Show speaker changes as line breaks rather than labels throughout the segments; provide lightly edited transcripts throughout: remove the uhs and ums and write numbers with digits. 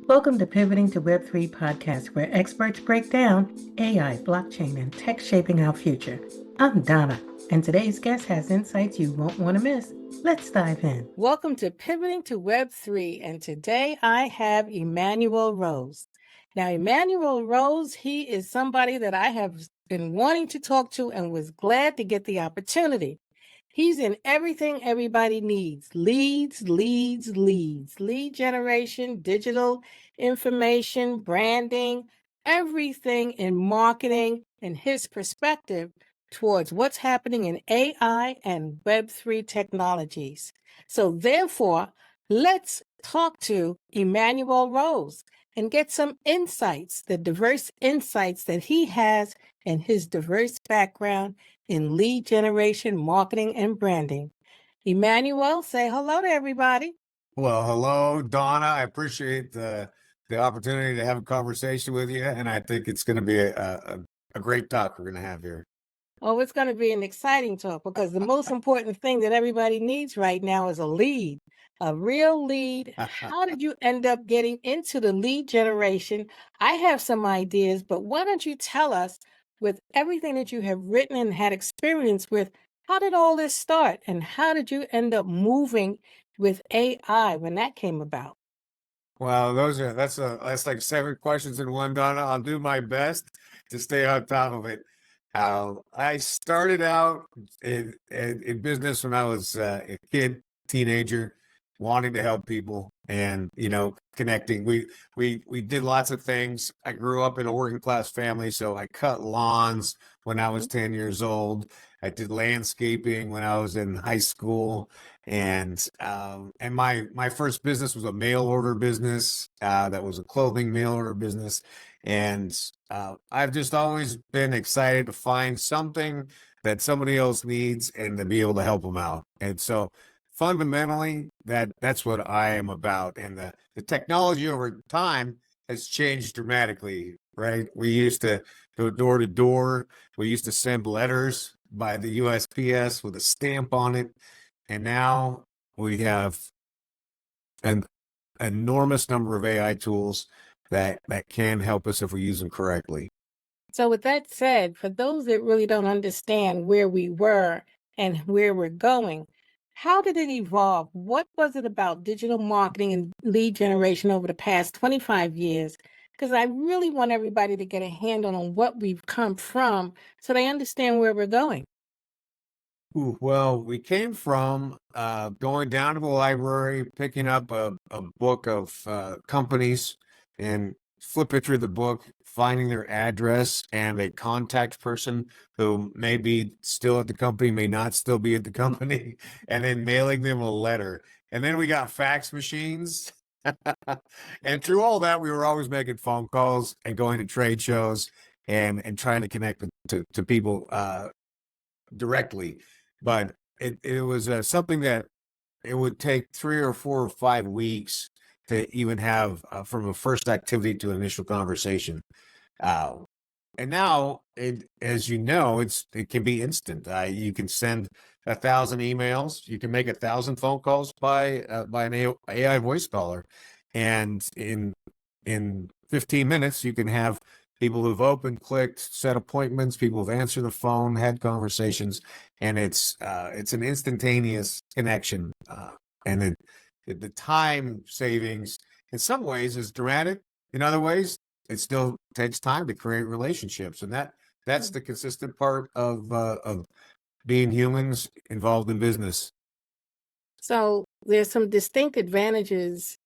Welcome to Pivoting to Web3 podcast, where experts break down AI, blockchain, and tech shaping our future. I'm Donna, and today's guest has insights you won't want to miss. Let's dive in. Welcome to Pivoting to Web3, and today I have Emanuel Rose. Now, Emanuel Rose, he is somebody that I have been wanting to talk to and was glad to get the opportunity. He's in everything everybody needs: leads, lead generation, digital information, branding, everything in marketing, and his perspective towards what's happening in AI and Web3 technologies. So therefore, let's talk to Emanuel Rose and get some insights, the diverse insights that he has in his diverse background in lead generation, marketing, and branding. Emanuel, say hello to everybody.
Well, hello, Donna. I appreciate the opportunity to have a conversation with you, and I think it's going to be a great talk we're going to have here.
Oh, it's going to be an exciting talk because the most important thing that everybody needs right now is a lead, a real lead. How did you end up getting into the lead generation? I have some ideas, but why don't you tell us, with everything that you have written and had experience with, how did all this start and how did you end up moving with AI when that came about?
Well, that's like 7 questions in one, Donna. I'll do my best to stay on top of it. I started out in business when I was a kid, teenager, wanting to help people and connecting. We did lots of things. I grew up in a working class family, so I cut lawns when I was 10 years old. I did landscaping when I was in high school, and my first business was a mail order business. That was a clothing mail order business, and I've just always been excited to find something that somebody else needs and to be able to help them out. And so fundamentally, that's what I am about. And the technology over time has changed dramatically, right? We used to go door to door. We used to send letters by the USPS with a stamp on it. And now we have an enormous number of AI tools that can help us if we use them correctly.
So with that said, for those that really don't understand where we were and where we're going, how did it evolve? What was it about digital marketing and lead generation over the past 25 years? Because I really want everybody to get a handle on what we've come from so they understand where we're going.
Ooh, well, we came from going down to the library, picking up a book of companies and flipping through the book, finding their address and a contact person who may be still at the company, may not still be at the company, and then mailing them a letter. And then we got fax machines. And through all that, we were always making phone calls and going to trade shows and trying to connect to people directly. But it was something that it would take 3 or 4 or 5 weeks to even have from a first activity to initial conversation. Uh, and now, as you know, it can be instant. You can send 1,000 emails. You can make 1,000 phone calls by an AI voice caller, and in 15 minutes, you can have people who've opened, clicked, set appointments, people who've answered the phone, had conversations, and it's an instantaneous connection. And the time savings in some ways is dramatic. In other ways, it still takes time to create relationships, and that's the consistent part of being humans involved in business.
So there's some distinct advantages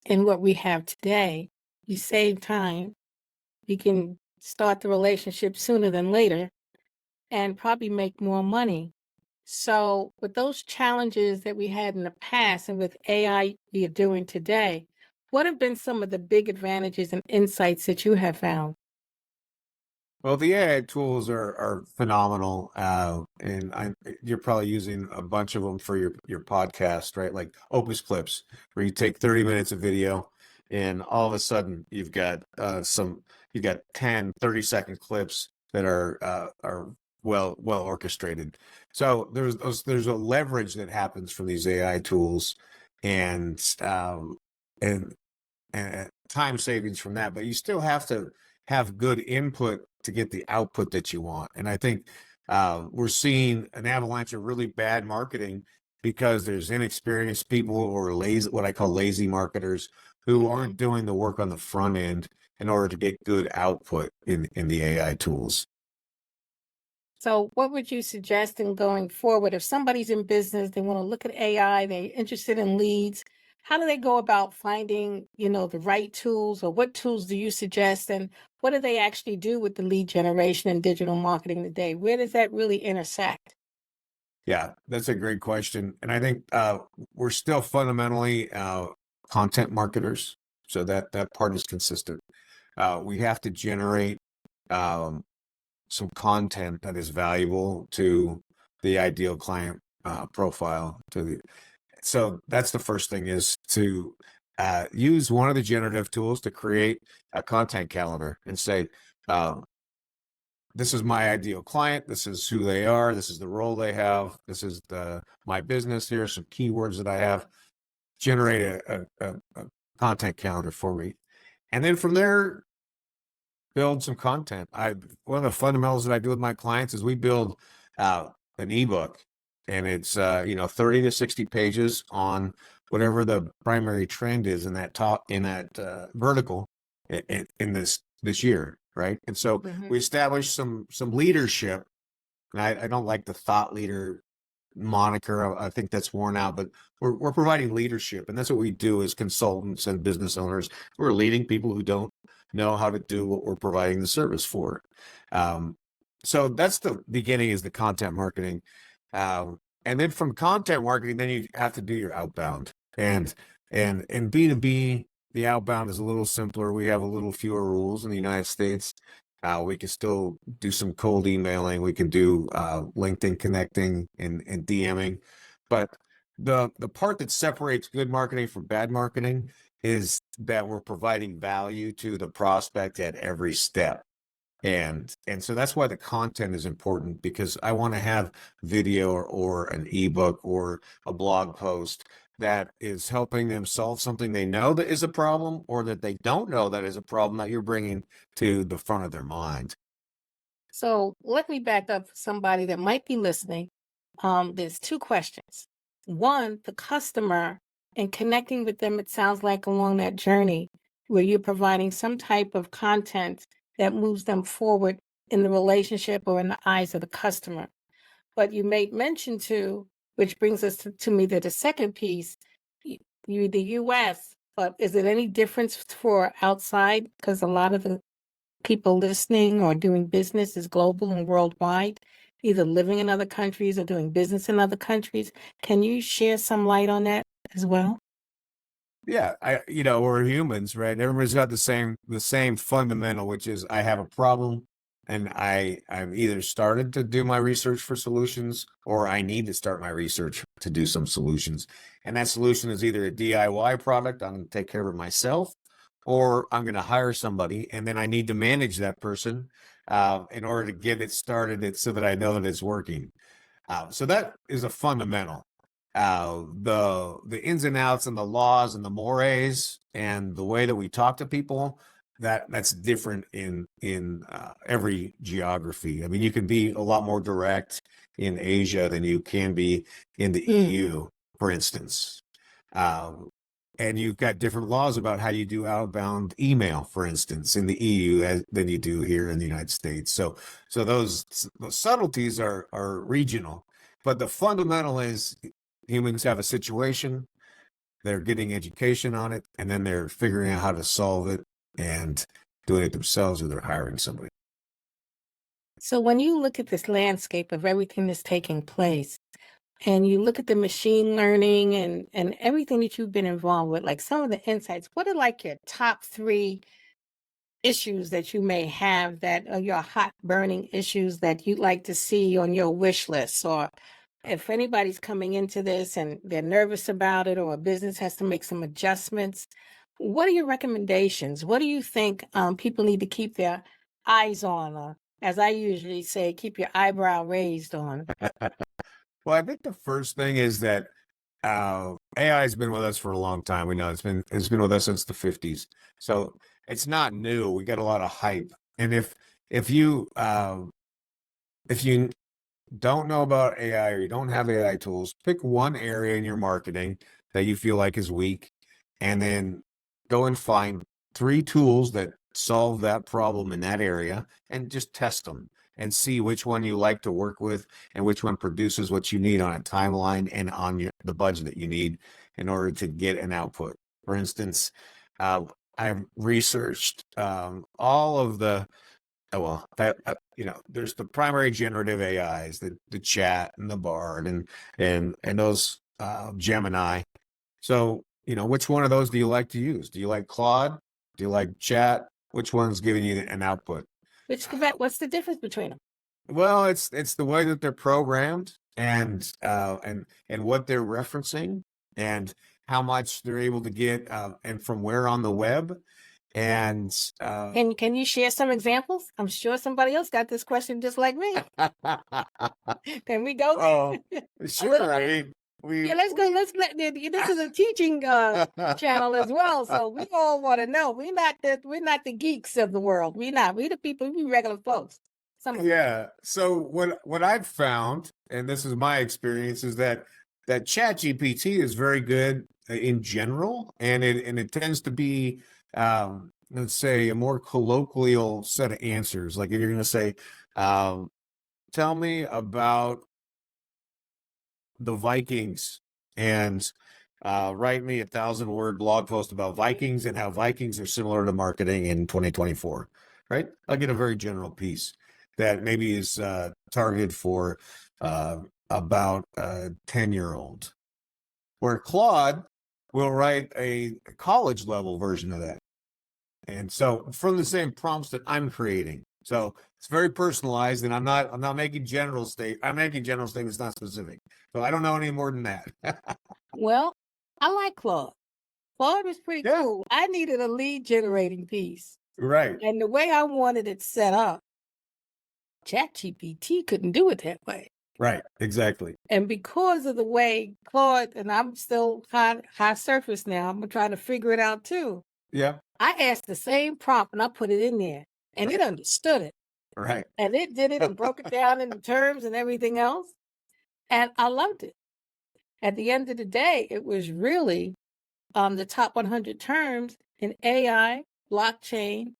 in what we have today. You save time. You can start the relationship sooner than later and probably make more money. So with those challenges that we had in the past and with AI you're doing today, what have been some of the big advantages and insights that you have found?
Well, the AI tools are phenomenal, you're probably using a bunch of them for your podcast, right? Like Opus Clips, where you take 30 minutes of video, and all of a sudden you've got 10, 30-second clips that are well orchestrated. So there's a leverage that happens from these AI tools, and and time savings from that, but you still have to have good input to get the output that you want. And I think we're seeing an avalanche of really bad marketing because there's inexperienced people or lazy, what I call lazy marketers, who aren't doing the work on the front end in order to get good output in the AI tools.
So what would you suggest in going forward? If somebody's in business, they want to look at AI, they're interested in leads, how do they go about finding, the right tools, or what tools do you suggest? And what do they actually do with the lead generation and digital marketing today? Where does that really intersect?
Yeah, that's a great question. And I think we're still fundamentally content marketers. So that part is consistent. We have to generate um, some content that is valuable to the ideal client profile. So that's the first thing, is to use one of the generative tools to create a content calendar and say, this is my ideal client. This is who they are. This is the role they have. This is my business. Here are some keywords that I have. Generate a content calendar for me. And then from there, build some content. One of the fundamentals that I do with my clients is we build an ebook, and it's 30 to 60 pages on whatever the primary trend is in that vertical in this year, right? And so we establish some leadership. And I don't like the thought leader moniker. I think that's worn out, but we're providing leadership, and that's what we do as consultants and business owners. We're leading people who don't know how to do what we're providing the service for. So that's the beginning, is the content marketing. And then from content marketing, then you have to do your outbound. And in B2B, the outbound is a little simpler. We have a little fewer rules in the United States. We can still do some cold emailing. We can do LinkedIn connecting and DMing. But the part that separates good marketing from bad marketing is that we're providing value to the prospect at every step. And so that's why the content is important, because I want to have video or an ebook or a blog post that is helping them solve something they know that is a problem, or that they don't know that is a problem, that you're bringing to the front of their mind.
So let me back up for somebody that might be listening. There's two questions. One, the customer, and connecting with them, it sounds like along that journey where you're providing some type of content that moves them forward in the relationship or in the eyes of the customer. But you made mention to, which brings us to me to the second piece, you the US, but is it any difference for outside? Because a lot of the people listening or doing business is global and worldwide, either living in other countries or doing business in other countries. Can you share some light on that as well?
Yeah, we're humans, right? Everybody's got the same fundamental, which is, I have a problem, and I've either started to do my research for solutions, or I need to start my research to do some solutions. And that solution is either a DIY product, I'm going to take care of it myself, or I'm going to hire somebody, and then I need to manage that person in order to get it started, so that I know that it's working. So that is a fundamental. The ins and outs and the laws and the mores and the way that we talk to people, that's different in every geography. I mean, you can be a lot more direct in Asia than you can be in the EU, for instance. And you've got different laws about how you do outbound email, for instance, in the EU than you do here in the United States. So those subtleties are regional, but the fundamental is, humans have a situation, they're getting education on it, and then they're figuring out how to solve it and doing it themselves, or they're hiring somebody.
So when you look at this landscape of everything that's taking place, and you look at the machine learning and everything that you've been involved with, like some of the insights, what are like your top three issues that you may have that are your hot burning issues that you'd like to see on your wish list? Or if anybody's coming into this and they're nervous about it, or a business has to make some adjustments, what are your recommendations? What do you think people need to keep their eyes on? Or, as I usually say, keep your eyebrow raised on.
Well, I think the first thing is that AI has been with us for a long time. We know it's been with us since the 50s. So it's not new. We got a lot of hype. And if you if you don't know about AI or you don't have AI tools, pick one area in your marketing that you feel like is weak, and then go and find 3 tools that solve that problem in that area and just test them and see which one you like to work with and which one produces what you need on a timeline and on the budget that you need in order to get an output. For instance, I've researched all of the well, there's the primary generative AIs, the chat and the Bard and those Gemini. So, which one of those do you like to use? Do you like Claude? Do you like chat? Which one's giving you an output?
What's the difference between them?
Well, it's the way that they're programmed and what they're referencing and how much they're able to get and from where on the web. And
can you share some examples? I'm sure somebody else got this question just like me. Can we go?
Oh, sure. I mean,
yeah, let's go. This is a teaching channel as well, so we all want to know. We're not the geeks of the world. We're not. We the people. We regular folks.
Yeah. So what I've found, and this is my experience, is that ChatGPT is very good in general, and it tends to be let's say a more colloquial set of answers. Like if you're going to say, tell me about the Vikings and write me 1,000-word blog post about Vikings and how Vikings are similar to marketing in 2024, right? I'll get a very general piece that maybe is targeted for about a 10-year-old, where Claude will write a college level version of that. And so from the same prompts that I'm creating. So it's very personalized, and I'm not making general statements. I'm making general statements, not specific. So I don't know any more than that.
Well, I like Claude. Claude was pretty cool. I needed a lead generating piece.
Right.
And the way I wanted it set up, ChatGPT couldn't do it that way.
Right, exactly.
And because of the way Claude, and I'm still high surface now, I'm trying to figure it out too.
Yeah.
I asked the same prompt and I put it in there and it understood it.
Right.
And it did it and broke it down into terms and everything else. And I loved it. At the end of the day, it was really the top 100 terms in AI, blockchain,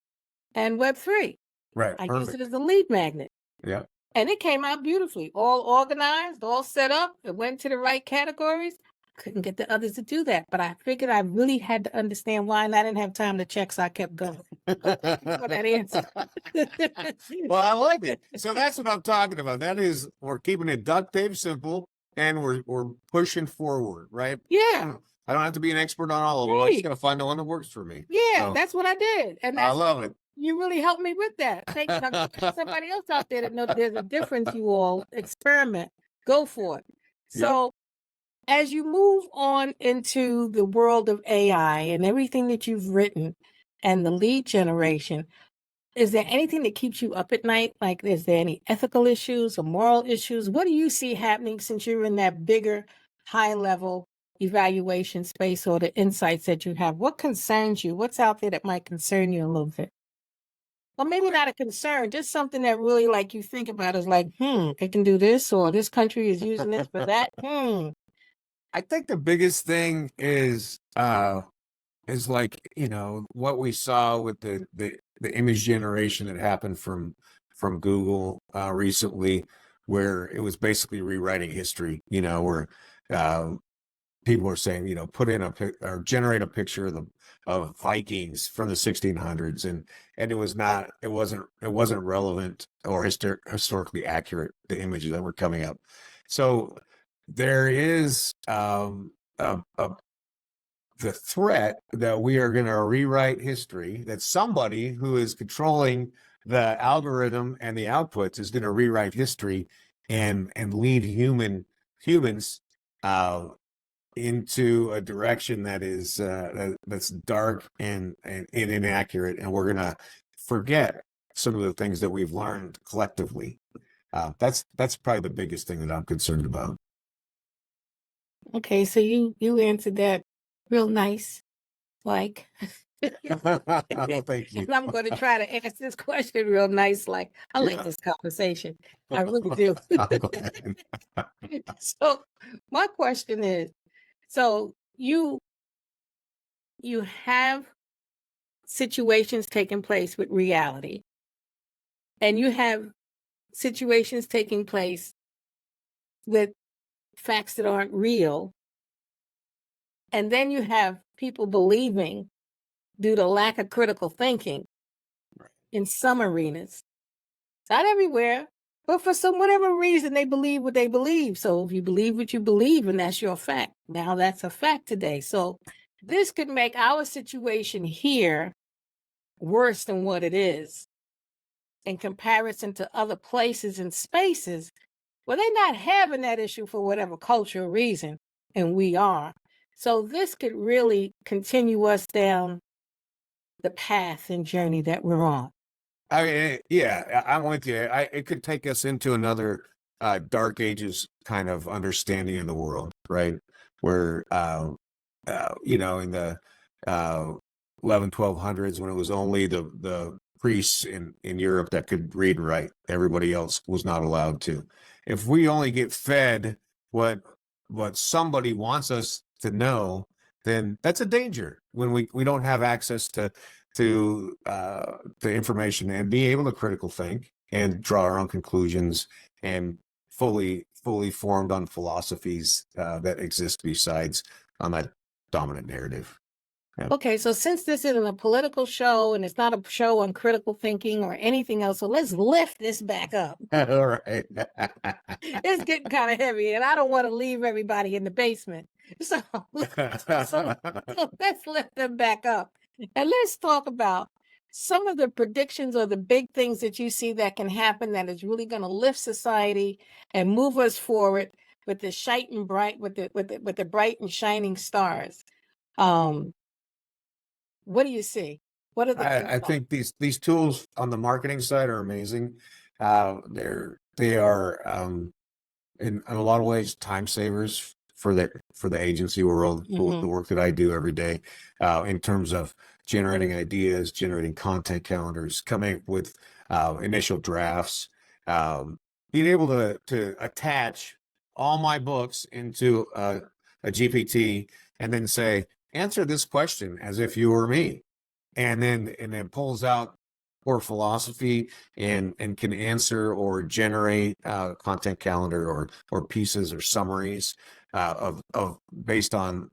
and Web3.
Right.
I used it as a lead magnet.
Yeah.
And it came out beautifully, all organized, all set up. It went to the right categories. Couldn't get the others to do that, but I figured I really had to understand why, and I didn't have time to check, so I kept going. For that answer.
Well, I like it. So that's what I'm talking about. That is, we're keeping it duct tape simple, and we're pushing forward, right?
Yeah.
I don't have to be an expert on all of them. I just got to find the one that works for me.
Yeah, so, that's what I did, and
I love it.
You really helped me with that. Somebody else out there that knows there's a difference. You all experiment, go for it. So. Yep. As you move on into the world of AI and everything that you've written and the lead generation, is there anything that keeps you up at night? Like, is there any ethical issues or moral issues? What do you see happening since you're in that bigger, high-level evaluation space or the insights that you have? What concerns you? What's out there that might concern you a little bit? Well, maybe not a concern, just something that really, like, you think about is like, it can do this, or this country is using this for that.
I think the biggest thing is like, what we saw with the image generation that happened from Google recently, where it was basically rewriting history, where people were saying, put in or generate a picture of Vikings from the 1600s, and it wasn't relevant or historically accurate, the images that were coming up. So there is the threat that we are going to rewrite history, that somebody who is controlling the algorithm and the outputs is going to rewrite history and lead humans into a direction that is that's dark and inaccurate, and we're going to forget some of the things that we've learned collectively. That's probably the biggest thing that I'm concerned about.
Okay, so you answered that real nice, like.
Thank you.
And I'm going to try to ask this question real nice, like I like this conversation. I really do.
I'm glad.
So my question is, so you have situations taking place with reality, and you have situations taking place with facts that aren't real, and then you have people believing due to lack of critical thinking
Right.
in some arenas. Not everywhere, but for some whatever reason they believe what they believe. So if you believe what you believe, and that's your fact, now that's a fact today. So this could make our situation here worse than what it is in comparison to other places and spaces where they're not having that issue for whatever cultural reason, and we are. So this could really continue us down the path and journey that we're on.
I mean, yeah, I'm with you. It could take us into another dark ages kind of understanding of the world, right? Where, in the uh, 1200s, when it was only the priests in Europe that could read and write, everybody else was not allowed to. If we only get fed what somebody wants us to know, then that's a danger when we don't have access to the information and be able to critical think and draw our own conclusions and fully formed on philosophies that exist besides on that dominant narrative. Yeah.
Okay, so since this isn't a political show and it's not a show on critical thinking or anything else, so let's lift this back up.
All right.
It's getting kind of heavy, and I don't want to leave everybody in the basement. So, so let's lift them back up. And let's talk about some of the predictions or the big things that you see that can happen that is really going to lift society and move us forward with the shining bright, with the bright and shining stars. What do you see? What are the things
I think these tools on the marketing side are amazing. They are in a lot of ways time savers for the agency world, the work that I do every day, in terms of generating ideas, generating content calendars, coming up with initial drafts, being able to attach all my books into a GPT and then say, answer this question as if you were me, and then pulls out core philosophy and can answer or generate content calendar or pieces or summaries of based on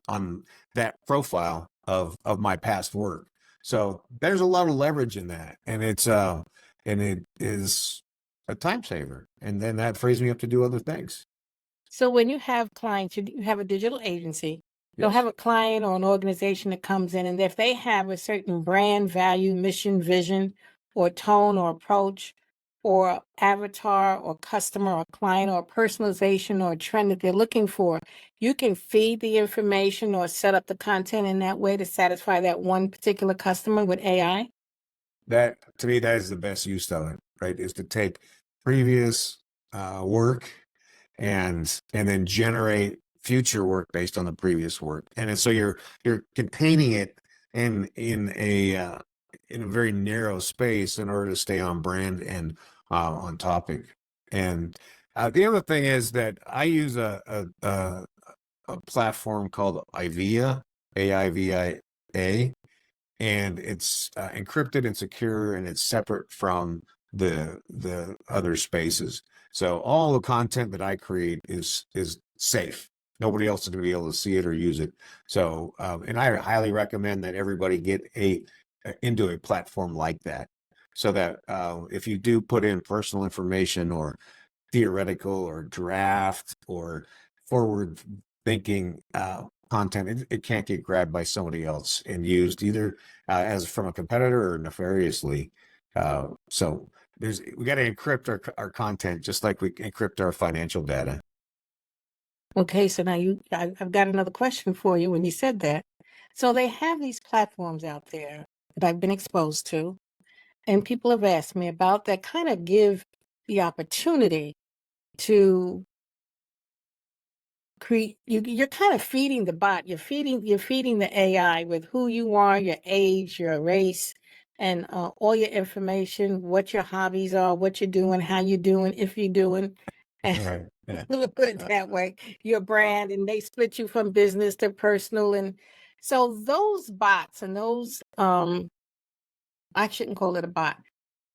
that profile of my past work. So there's a lot of leverage in that, and it is a time saver, and then that frees me up to do other things.
So when you have clients, you have a digital agency, you'll
Yes.
have a client or an organization that comes in, and if they have a certain brand, value, mission, vision, or tone or approach, or avatar or customer or client or personalization or trend that they're looking for, you can feed the information or set up the content in that way to satisfy that one particular customer with AI.
That, to me, that is the best use of it, right? Is to take previous work and then generate future work based on the previous work, and so you're containing it in a very narrow space in order to stay on brand and on topic. And the other thing is that I use a platform called IVIA, AIVIA, and it's encrypted and secure, and it's separate from the other spaces. So all the content that I create is safe. Nobody else is going to be able to see it or use it. So, and I highly recommend that everybody get into a platform like that, so that if you do put in personal information or theoretical or draft or forward thinking content, it can't get grabbed by somebody else and used either as from a competitor or nefariously. So we got to encrypt our content just like we encrypt our financial data.
Okay, so now I've got another question for you when you said that. So they have these platforms out there that I've been exposed to, and people have asked me about that kind of give the opportunity to you're kind of feeding the bot. You're feeding the AI with who you are, your age, your race, and all your information, what your hobbies are, what you're doing, how you're doing, if you're doing. And
Right. Yeah.
we'll put it that way, your brand, and they split you from business to personal. And so those bots and those, I shouldn't call it a bot,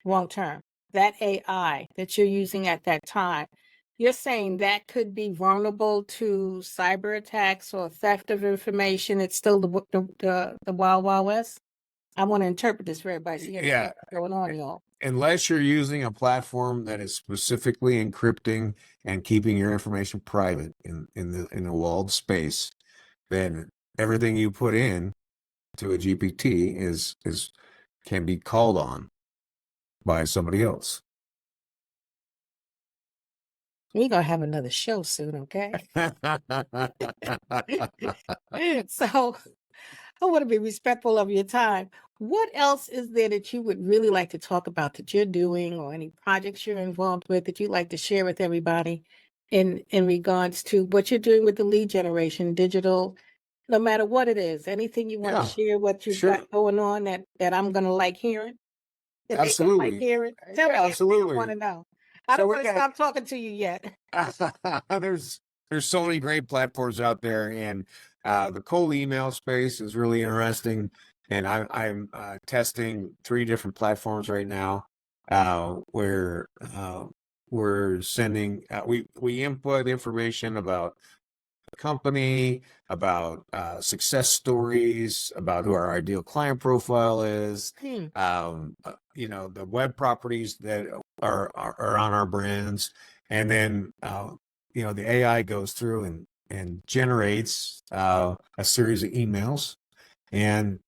wrong term, that AI that you're using at that time, you're saying that could be vulnerable to cyber attacks or theft of information. It's still the wild, wild west. I want to interpret this for everybody so you understand what's going on, y'all.
Unless you're using a platform that is specifically encrypting and keeping your information private in the walled space, then everything you put in to a GPT can be called on by somebody else.
We're gonna have another show soon, okay? So I want to be respectful of your time. What else is there that you would really like to talk about that you're doing, or any projects you're involved with that you'd like to share with everybody in regards to what you're doing with the lead generation, digital, no matter what it is, anything you want to share, what you've got going on that I'm gonna like hearing? That they gonna like
Absolutely.
hearing? Tell me everything I want
Absolutely.
to know. I don't want to stop talking to you yet.
There's so many great platforms out there, and the cold email space is really interesting. And I'm testing 3 different platforms right now, where we're sending we input information about the company, about success stories, about who our ideal client profile is, the web properties that are on our brands, and then the AI goes through and generates a series of emails and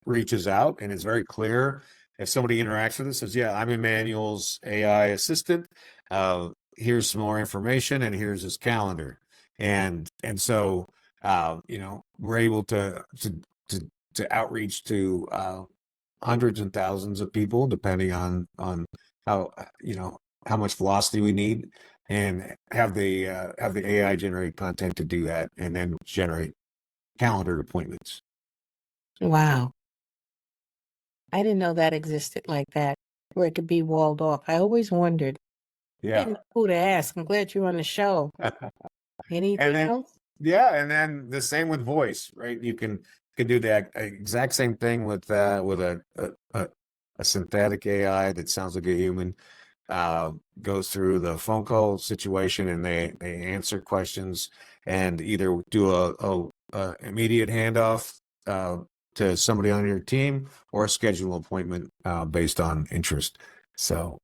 reaches out, and it's very clear if somebody interacts with it, says, yeah, I'm Emmanuel's AI assistant, here's some more information, and here's his calendar. And so we're able to outreach to hundreds and thousands of people, depending on how much velocity we need, and have the AI generate content to do that, and then generate calendar appointments.
Wow. I didn't know that existed like that, where it could be walled off. I always wondered. I didn't know who to ask. I'm glad you're on the show. Anything else?
Yeah, and then the same with voice, right? You can do the exact same thing with a synthetic AI that sounds like a human. Goes through the phone call situation, and they answer questions, and either do a immediate handoff to somebody on your team, or schedule an appointment based on interest. So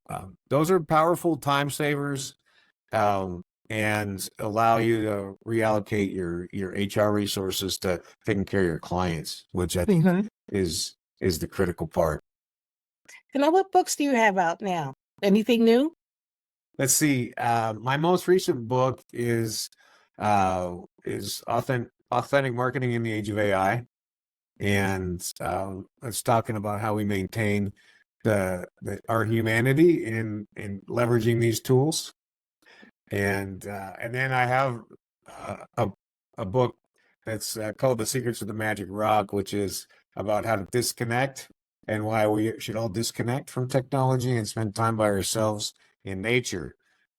those are powerful time savers, and allow you to reallocate your HR resources to taking care of your clients, which I think is the critical part.
And now, what books do you have out now? Anything new?
Let's see. My most recent book is authentic marketing in the age of AI, and it's talking about how we maintain our humanity in leveraging these tools. And then I have a book that's called The Secrets of the Magic Rock, which is about how to disconnect, and why we should all disconnect from technology and spend time by ourselves in nature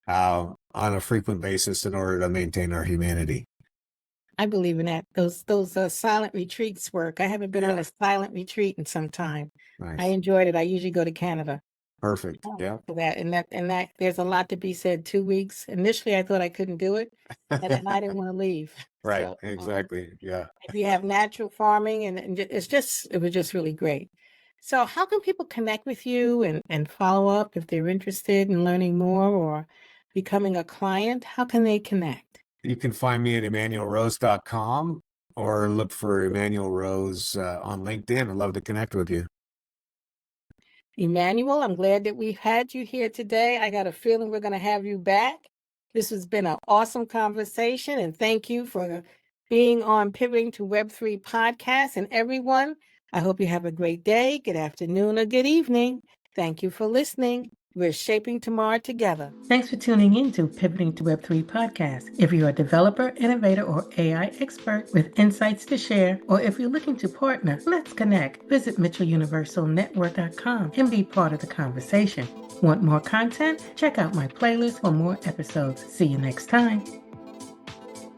on a frequent basis in order to maintain our humanity.
I believe in that. Those silent retreats work. I haven't been on a silent retreat in some time.
Nice.
I enjoyed it. I usually go to Canada.
Perfect. Yeah.
For that, and that there's a lot to be said. 2 weeks. Initially, I thought I couldn't do it, and I didn't want to leave.
Right.
So,
Exactly. Yeah.
if you have natural farming, and it was just really great. So how can people connect with you and follow up if they're interested in learning more or becoming a client? How can they connect?
You can find me at EmanuelRose.com, or look for Emanuel Rose on LinkedIn. I'd love to connect with you.
Emanuel, I'm glad that we've had you here today. I got a feeling we're going to have you back. This has been an awesome conversation, and thank you for being on Pivoting to Web3 podcast. And everyone, I hope you have a great day, good afternoon, or good evening. Thank you for listening. We're shaping tomorrow together.
Thanks for tuning in to Pivoting to Web3 podcast. If you're a developer, innovator, or AI expert with insights to share, or if you're looking to partner, let's connect. Visit MitchellUniversalNetwork.com and be part of the conversation. Want more content? Check out my playlist for more episodes. See you next time.